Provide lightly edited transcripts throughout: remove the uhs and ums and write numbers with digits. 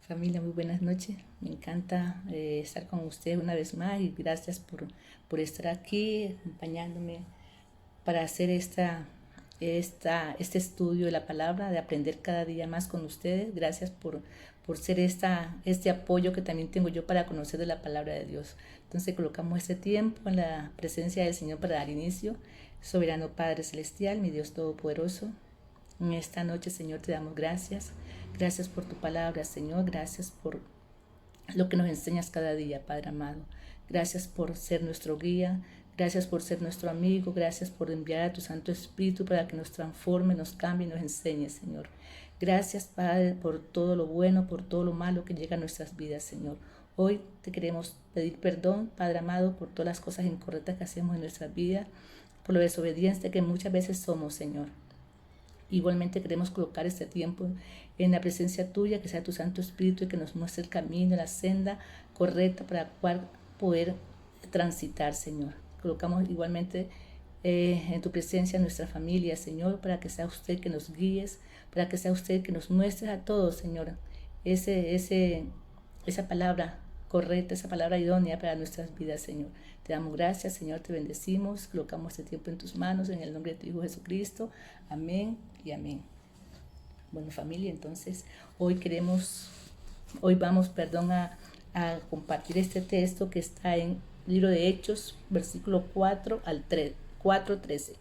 Familia, muy buenas noches. Me encanta estar con ustedes una vez más y gracias por estar aquí acompañándome para hacer este estudio de la palabra, de aprender cada día más con ustedes. Gracias por ser este apoyo que también tengo yo para conocer de la palabra de Dios. Entonces colocamos este tiempo en la presencia del Señor para dar inicio. Soberano Padre Celestial, mi Dios Todopoderoso, en esta noche, Señor, te damos gracias. Gracias por tu palabra, Señor. Gracias por lo que nos enseñas cada día, Padre amado. Gracias por ser nuestro guía. Gracias por ser nuestro amigo. Gracias por enviar a tu Santo Espíritu para que nos transforme, nos cambie y nos enseñe, Señor. Gracias, Padre, por todo lo bueno, por todo lo malo que llega a nuestras vidas, Señor. Hoy te queremos pedir perdón, Padre amado, por todas las cosas incorrectas que hacemos en nuestras vidas, por la desobediencia que muchas veces somos, Señor. Igualmente queremos colocar este tiempo en la presencia tuya, que sea tu Santo Espíritu y que nos muestre el camino, la senda correcta para cual poder transitar, Señor. Colocamos igualmente en tu presencia nuestra familia, Señor, para que sea usted que nos guíes, para que sea usted que nos muestre a todos, Señor, esa palabra correcta, esa palabra idónea para nuestras vidas, Señor. Te damos gracias, Señor, te bendecimos, colocamos este tiempo en tus manos, en el nombre de tu Hijo Jesucristo. Amén y amén. Bueno, familia, entonces hoy vamos, a compartir este texto que está en el libro de Hechos, versículo 4 al 3, 4:13.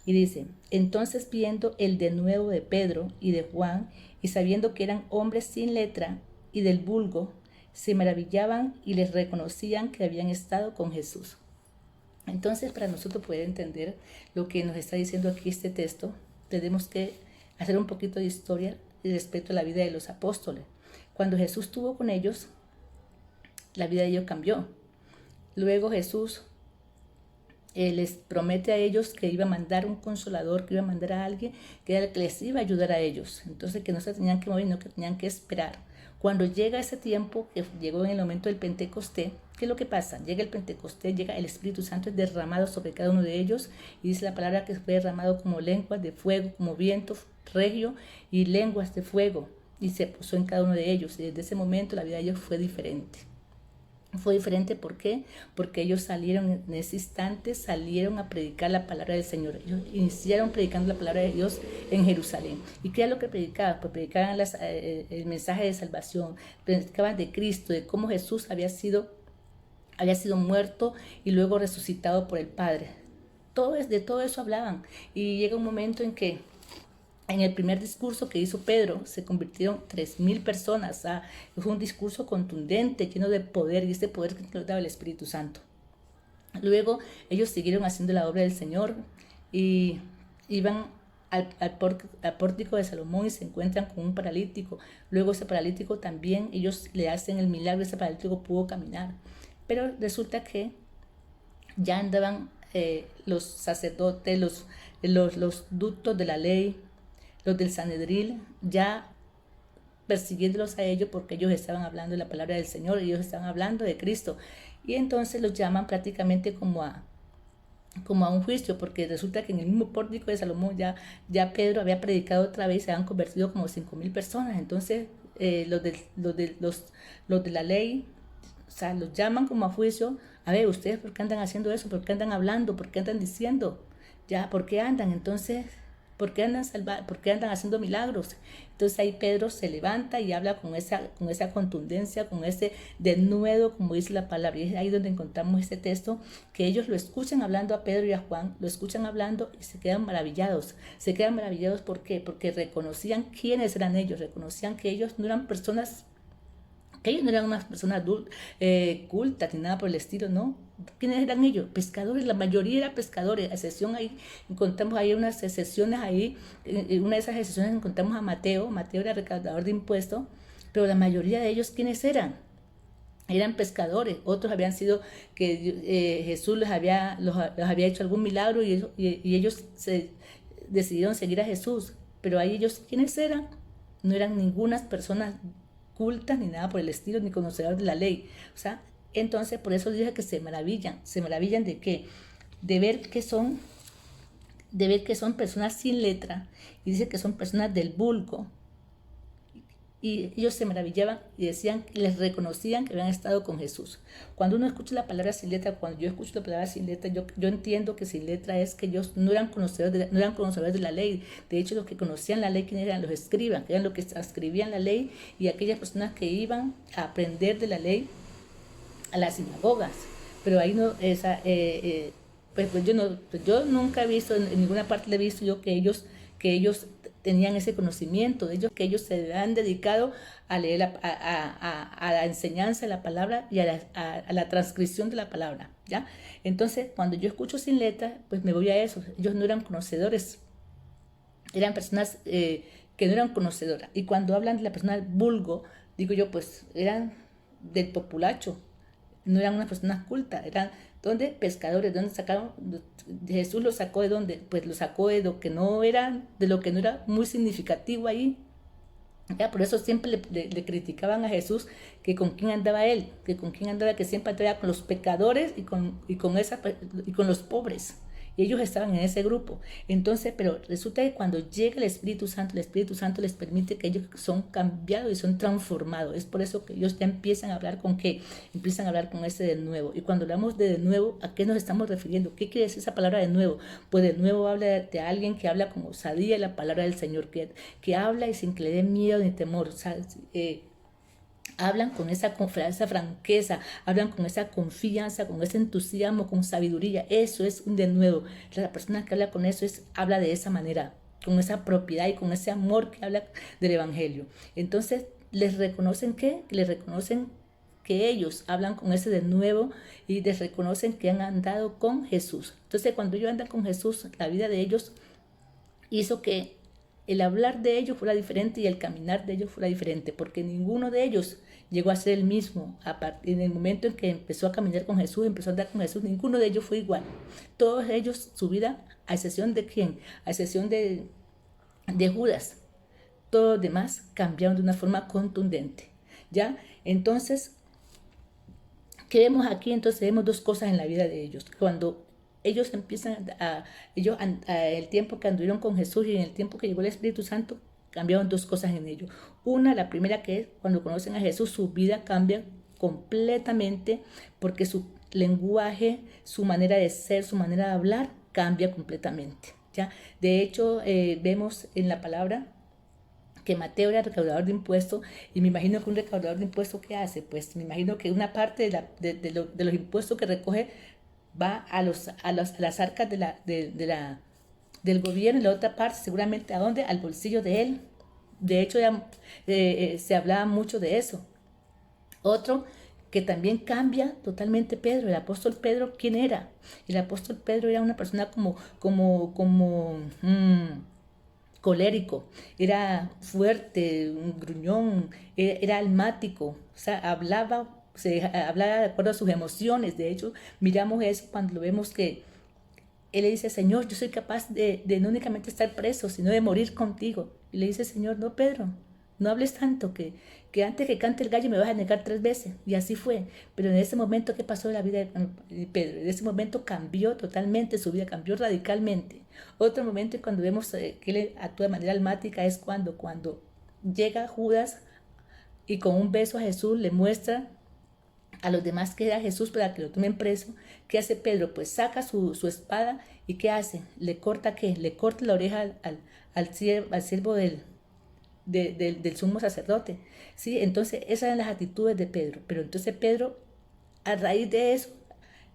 Y dice: entonces viendo el denuedo de Pedro y de Juan, y sabiendo que eran hombres sin letra y del vulgo, se maravillaban y les reconocían que habían estado con Jesús. Entonces, para nosotros poder entender lo que nos está diciendo aquí este texto, tenemos que hacer un poquito de historia respecto a la vida de los apóstoles. Cuando Jesús estuvo con ellos, la vida de ellos cambió. Luego Jesús les promete a ellos que iba a mandar un consolador, que iba a mandar a alguien que era el que les iba a ayudar a ellos. Entonces que no se tenían que mover, sino que tenían que esperar. Cuando llega ese tiempo, que llegó en el momento del Pentecostés, ¿qué es lo que pasa? Llega el Pentecostés, llega el Espíritu Santo, es derramado sobre cada uno de ellos, y dice la palabra que fue derramado como lenguas de fuego, como viento regio y lenguas de fuego, y se posó en cada uno de ellos, y desde ese momento la vida de ellos fue diferente. Fue diferente, ¿por qué? Porque ellos salieron en ese instante, salieron a predicar la palabra del Señor. Ellos iniciaron predicando la palabra de Dios en Jerusalén. ¿Y qué era lo que predicaban? Pues predicaban el mensaje de salvación, predicaban de Cristo, de cómo Jesús había sido muerto y luego resucitado por el Padre. De todo eso hablaban. Y llega un momento en que en el primer discurso que hizo Pedro se convirtieron 3,000 personas. Fue un discurso contundente, lleno de poder, y este poder que nos daba el Espíritu Santo. Luego ellos siguieron haciendo la obra del Señor y iban al pórtico de Salomón y se encuentran con un paralítico. Luego ese paralítico también, ellos le hacen el milagro, ese paralítico pudo caminar. Pero resulta que ya andaban los sacerdotes, los ductos de la ley, los del Sanedril, ya persiguiéndolos a ellos porque ellos estaban hablando de la palabra del Señor, ellos estaban hablando de Cristo. Y entonces los llaman prácticamente como a un juicio, porque resulta que en el mismo pórtico de Salomón ya Pedro había predicado otra vez, se han convertido como 5,000 personas. Entonces los de la ley, o sea, los llaman como a juicio. A ver, ustedes, ¿por qué andan haciendo eso? ¿Por qué andan hablando? ¿Por qué andan diciendo? Ya, ¿por qué andan? Entonces, ¿por qué andan haciendo milagros? Entonces ahí Pedro se levanta y habla con esa contundencia, con ese denuedo, como dice la palabra. Y es ahí donde encontramos este texto, que ellos lo escuchan hablando a Pedro y a Juan, lo escuchan hablando y se quedan maravillados. Se quedan maravillados, ¿por qué? Porque reconocían quiénes eran ellos, reconocían que ellos no eran personas, que ellos no eran unas personas cultas ni nada por el estilo, ¿no? ¿Quiénes eran ellos? Pescadores, la mayoría eran pescadores. A excepción ahí, encontramos ahí unas excepciones ahí, en una de esas excepciones encontramos a Mateo era recaudador de impuestos, pero la mayoría de ellos, ¿quiénes eran? Eran pescadores. Otros habían sido que Jesús los había hecho algún milagro y ellos decidieron seguir a Jesús, pero ahí ellos, ¿quiénes eran? No eran ninguna personas cultas ni nada por el estilo, ni conocedores de la ley. O sea, entonces por eso dije que se maravillan de qué, de ver que son personas sin letra, y dice que son personas del vulgo. y ellos se maravillaban y decían, les reconocían que habían estado con Jesús. Cuando uno escucha la palabra sin letra, cuando yo escucho la palabra sin letra, yo entiendo que sin letra es que ellos no eran conocedores de la ley. De hecho, los que conocían la ley, ¿quiénes eran? Los escribas, que eran los que escribían la ley, y aquellas personas que iban a aprender de la ley a las sinagogas. Pero ahí no, yo nunca he visto, en ninguna parte le he visto yo que ellos tenían ese conocimiento, de ellos que ellos se han dedicado a leer a la enseñanza de la palabra y a la transcripción de la palabra, ¿ya? Entonces, cuando yo escucho sin letra, pues me voy a eso. Ellos no eran conocedores, eran personas que no eran conocedoras. Y cuando hablan de la persona vulgo, digo yo, pues eran del populacho, no eran unas personas cultas, eran ¿dónde? Pescadores. ¿Dónde sacaron? Jesús los sacó de dónde? Pues los sacó de lo que no era, muy significativo ahí. Ya, por eso siempre le criticaban a Jesús que con quién andaba él, que siempre andaba con los pecadores y con los pobres. Y ellos estaban en ese grupo. Entonces, pero resulta que cuando llega el Espíritu Santo les permite que ellos son cambiados y son transformados. Es por eso que ellos ya empiezan a hablar con qué, empiezan a hablar con ese de nuevo. Y cuando hablamos de nuevo, ¿a qué nos estamos refiriendo? ¿Qué quiere decir esa palabra de nuevo? Pues de nuevo habla de alguien que habla con osadía la palabra del Señor, que habla y sin que le dé miedo ni temor. O sea, hablan con esa franqueza, hablan con esa confianza, con ese entusiasmo, con sabiduría. Eso es un de nuevo. La persona que habla con eso habla de esa manera, con esa propiedad y con ese amor que habla del Evangelio. Entonces, les reconocen que ellos hablan con ese de nuevo y les reconocen que han andado con Jesús. Entonces, cuando ellos andan con Jesús, la vida de ellos hizo que el hablar de ellos fuera diferente y el caminar de ellos fuera diferente, porque ninguno de ellos llegó a ser el mismo. En el momento en que empezó a caminar con Jesús, empezó a andar con Jesús, ninguno de ellos fue igual. Todos ellos, su vida, a excepción de ¿quién? A excepción de Judas. Todos los demás cambiaron de una forma contundente, ¿ya? Entonces, ¿qué vemos aquí? Entonces vemos dos cosas en la vida de ellos. Cuando ellos empiezan el tiempo que anduvieron con Jesús y en el tiempo que llegó el Espíritu Santo, cambiaron dos cosas en ellos. La primera que es cuando conocen a Jesús, su vida cambia completamente porque su lenguaje, su manera de ser, su manera de hablar cambia completamente, ¿ya? De hecho, vemos en la palabra que Mateo era recaudador de impuestos, y me imagino que un recaudador de impuestos, ¿qué hace? Pues me imagino que una parte de los impuestos que recoge va a las arcas del gobierno, y la otra parte seguramente ¿a dónde? Al bolsillo de él. De hecho, se hablaba mucho de eso. Otro que también cambia totalmente Pedro, el apóstol Pedro, ¿quién era? El apóstol Pedro era una persona colérico, era fuerte, un gruñón, era almático, o sea, hablaba de acuerdo a sus emociones. De hecho, miramos eso cuando lo vemos que él le dice, Señor, yo soy capaz de no únicamente estar preso, sino de morir contigo. Y le dice, Señor, no, Pedro, no hables tanto, que antes que cante el gallo me vas a negar 3 veces. Y así fue. Pero en ese momento, ¿qué pasó en la vida de Pedro? En ese momento cambió totalmente su vida, cambió radicalmente. Otro momento cuando vemos que él actúa de manera almática es cuando llega Judas y con un beso a Jesús le muestra a los demás que era Jesús para que lo tomen preso. ¿Qué hace Pedro? Pues saca su espada y ¿qué hace? ¿Le corta qué? Le corta la oreja al siervo del sumo sacerdote, ¿sí? Entonces esas eran las actitudes de Pedro. Pero entonces Pedro, a raíz de eso,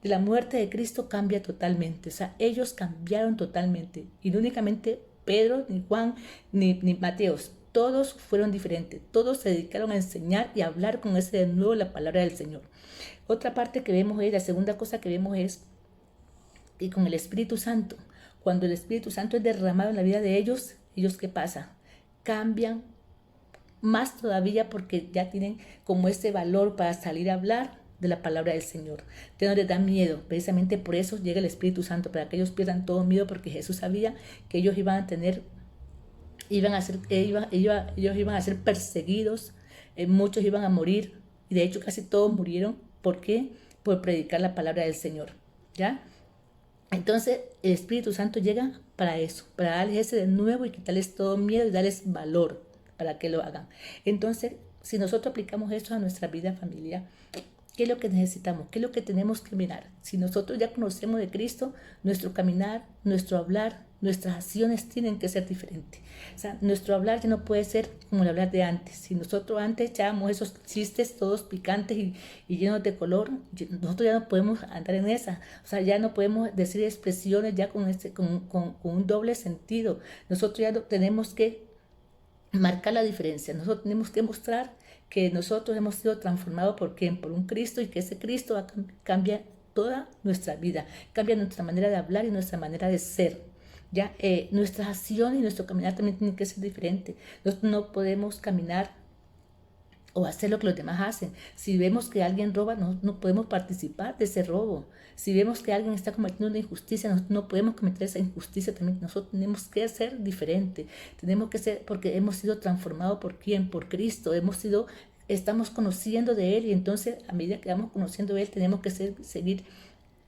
de la muerte de Cristo, cambia totalmente. O sea, ellos cambiaron totalmente. Y no únicamente Pedro, ni Juan, ni Mateo. Todos fueron diferentes. Todos se dedicaron a enseñar y a hablar con ese de nuevo la palabra del Señor. Otra parte que vemos la segunda cosa que vemos es que con el Espíritu Santo, cuando el Espíritu Santo es derramado en la vida de ellos, ¿qué pasa? Cambian más todavía porque ya tienen como ese valor para salir a hablar de la palabra del Señor. No les da miedo. Precisamente por eso llega el Espíritu Santo, para que ellos pierdan todo miedo, porque Jesús sabía que ellos iban a ser perseguidos, muchos iban a morir, y de hecho casi todos murieron. ¿Por qué? Por predicar la palabra del Señor, ¿ya? Entonces el Espíritu Santo llega para eso, para darles ese de nuevo y quitarles todo miedo y darles valor, para que lo hagan. Entonces, si nosotros aplicamos esto a nuestra vida familiar, ¿qué es lo que necesitamos? ¿Qué es lo que tenemos que mirar? Si nosotros ya conocemos de Cristo, nuestro caminar, nuestro hablar, nuestras acciones tienen que ser diferentes. O sea, nuestro hablar ya no puede ser como el hablar de antes. Si nosotros antes echábamos esos chistes todos picantes y llenos de color, nosotros ya no podemos andar en esa. O sea, ya no podemos decir expresiones ya con un doble sentido. Nosotros ya tenemos que marcar la diferencia. Nosotros tenemos que mostrar que nosotros hemos sido transformados por quién, por un Cristo, y que ese Cristo cambia toda nuestra vida, cambia nuestra manera de hablar y nuestra manera de ser. Ya nuestras acciones y nuestro caminar también tienen que ser diferentes. Nosotros no podemos caminar o hacer lo que los demás hacen. Si vemos que alguien roba, no podemos participar de ese robo. Si vemos que alguien está cometiendo una injusticia, no podemos cometer esa injusticia también. Nosotros tenemos que ser diferentes. Tenemos que ser, porque hemos sido transformados por quién, por Cristo. Estamos conociendo de Él, y entonces a medida que vamos conociendo de Él, tenemos que seguir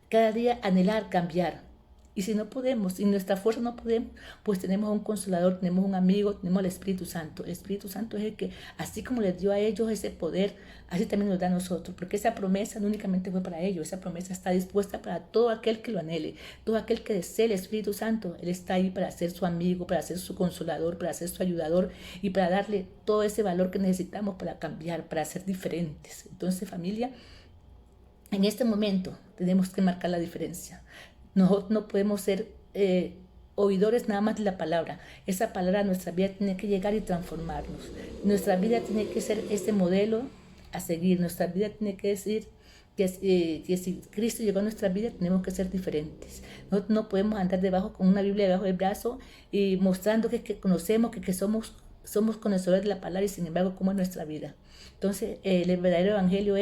cada día, anhelar, cambiar. Y si no podemos, si nuestra fuerza no podemos, pues tenemos un consolador, tenemos un amigo, tenemos al Espíritu Santo. El Espíritu Santo es el que, así como les dio a ellos ese poder, así también nos da a nosotros. Porque esa promesa no únicamente fue para ellos, esa promesa está dispuesta para todo aquel que lo anhele, todo aquel que desee el Espíritu Santo. Él está ahí para ser su amigo, para ser su consolador, para ser su ayudador y para darle todo ese valor que necesitamos para cambiar, para ser diferentes. Entonces, familia, en este momento tenemos que marcar la diferencia. Nosotros no podemos ser oidores nada más de la palabra. Esa palabra a nuestra vida tiene que llegar y transformarnos. Nuestra vida tiene que ser este modelo a seguir. Nuestra vida tiene que decir que si Cristo llegó a nuestra vida, tenemos que ser diferentes. Nosotros no podemos andar con una Biblia debajo del brazo y mostrando que conocemos, que somos conocedores de la palabra, y sin embargo, ¿cómo es nuestra vida? Entonces, el verdadero evangelio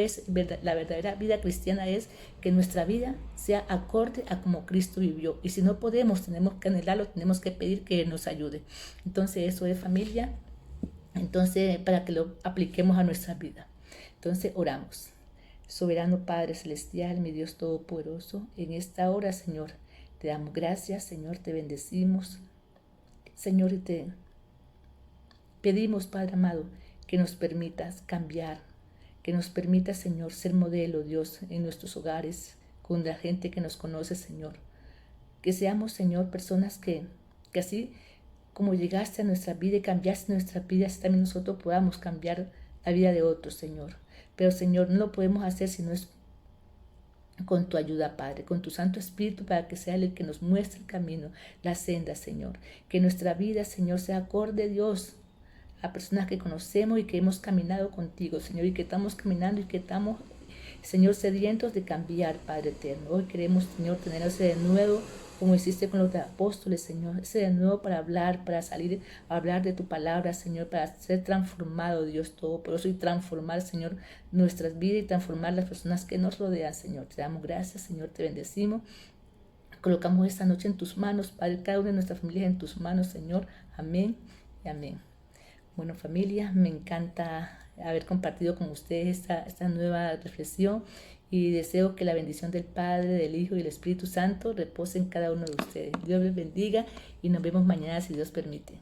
la verdadera vida cristiana es que nuestra vida sea acorde a como Cristo vivió. Y si no podemos, tenemos que anhelarlo, tenemos que pedir que Él nos ayude. Entonces, eso es, familia. Entonces, para que lo apliquemos a nuestra vida. Entonces, oramos. Soberano Padre Celestial, mi Dios Todopoderoso, en esta hora, Señor, te damos gracias, Señor, te bendecimos. Señor, y te pedimos, Padre amado, que nos permitas cambiar, que nos permitas, Señor, ser modelo, Dios, en nuestros hogares, con la gente que nos conoce, Señor. Que seamos, Señor, personas que así como llegaste a nuestra vida y cambiaste nuestra vida, así también nosotros podamos cambiar la vida de otros, Señor. Pero, Señor, no lo podemos hacer si no es con tu ayuda, Padre, con tu Santo Espíritu, para que sea Él el que nos muestre el camino, la senda, Señor. Que nuestra vida, Señor, sea acorde, Dios, a personas que conocemos y que hemos caminado contigo, Señor, y que estamos caminando y que estamos, Señor, sedientos de cambiar, Padre eterno. Hoy queremos, Señor, tener ese de nuevo, como hiciste con los apóstoles, Señor, ese de nuevo para hablar, para salir a hablar de tu palabra, Señor, para ser transformado, Dios Todopoderoso, y transformar, Señor, nuestras vidas y transformar las personas que nos rodean, Señor. Te damos gracias, Señor, te bendecimos. Colocamos esta noche en tus manos, Padre, cada una de nuestras familias en tus manos, Señor. Amén y amén. Bueno, familia, me encanta haber compartido con ustedes esta nueva reflexión, y deseo que la bendición del Padre, del Hijo y del Espíritu Santo repose en cada uno de ustedes. Dios les bendiga y nos vemos mañana si Dios permite.